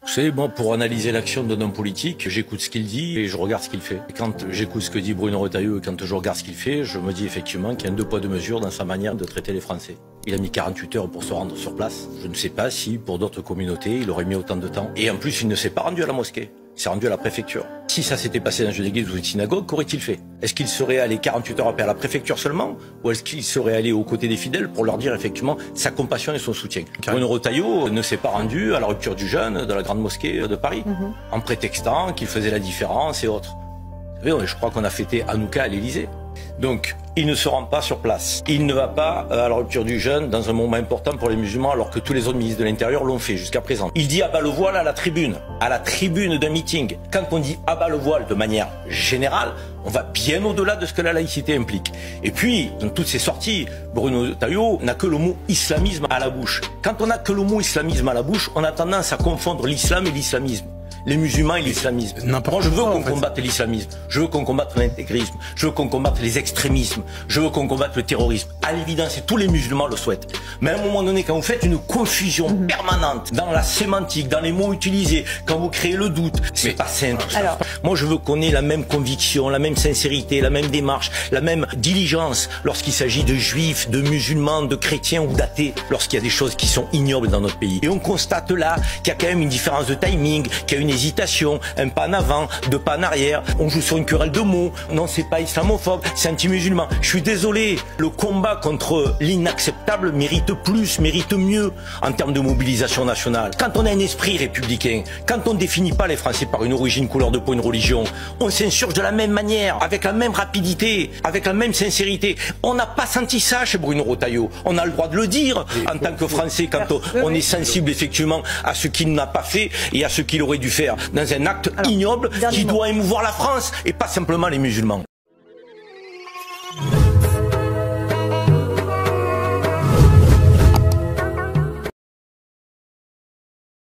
Vous savez, moi, pour analyser l'action d'un homme politique, j'écoute ce qu'il dit et je regarde ce qu'il fait. Et quand j'écoute ce que dit Bruno Retailleau et quand je regarde ce qu'il fait, je me dis effectivement qu'il y a un deux poids deux mesures dans sa manière de traiter les Français. Il a mis 48 heures pour se rendre sur place. Je ne sais pas si, pour d'autres communautés, il aurait mis autant de temps. Et en plus, il ne s'est pas rendu à la mosquée. Il s'est rendu à la préfecture. Si ça s'était passé dans une église ou une synagogue, qu'aurait-il fait? Est-ce qu'il serait allé 48 heures après à la préfecture seulement? Ou est-ce qu'il serait allé aux côtés des fidèles pour leur dire effectivement sa compassion et son soutien? Bruno Retailleau ne s'est pas rendu à la rupture du jeûne de la grande mosquée de Paris, en prétextant qu'il faisait la différence et autres. Vous savez, je crois qu'on a fêté Hanouka à l'Élysée. Donc, il ne se rend pas sur place. Il ne va pas à la rupture du jeûne dans un moment important pour les musulmans, alors que tous les autres ministres de l'Intérieur l'ont fait jusqu'à présent. Il dit abat le voile à la tribune d'un meeting. Quand on dit abat le voile de manière générale, on va bien au-delà de ce que la laïcité implique. Et puis, dans toutes ces sorties, Bruno Retailleau n'a que le mot islamisme à la bouche. Quand on n'a que le mot islamisme à la bouche, on a tendance à confondre l'islam et l'islamisme. Les musulmans et l'islamisme. Moi, je veux qu'on combatte l'islamisme. Je veux qu'on combatte l'intégrisme. Je veux qu'on combatte les extrémismes. Je veux qu'on combatte le terrorisme. À l'évidence, et tous les musulmans le souhaitent. Mais à un moment donné, quand vous faites une confusion permanente dans la sémantique, dans les mots utilisés, quand vous créez le doute, c'est pas sain tout ça. Alors, moi, je veux qu'on ait la même conviction, la même sincérité, la même démarche, la même diligence lorsqu'il s'agit de juifs, de musulmans, de chrétiens ou d'athées, lorsqu'il y a des choses qui sont ignobles dans notre pays. Et on constate là qu'il y a quand même une différence de timing, qu'il y a une hésitation, un pas en avant, deux pas en arrière. On joue sur une querelle de mots. Non, c'est pas islamophobe, c'est anti-musulman. Je suis désolé, le combat contre l'inacceptable mérite plus, mérite mieux en termes de mobilisation nationale. Quand on a un esprit républicain, quand on ne définit pas les Français par une origine, couleur de peau, une religion, on s'insurge de la même manière, avec la même rapidité, avec la même sincérité. On n'a pas senti ça chez Bruno Retailleau. On a le droit de le dire en tant que Français quand on est sensible effectivement à ce qu'il n'a pas fait et à ce qu'il aurait dû faire dans un acte ignoble qui doit émouvoir la France et pas simplement les musulmans.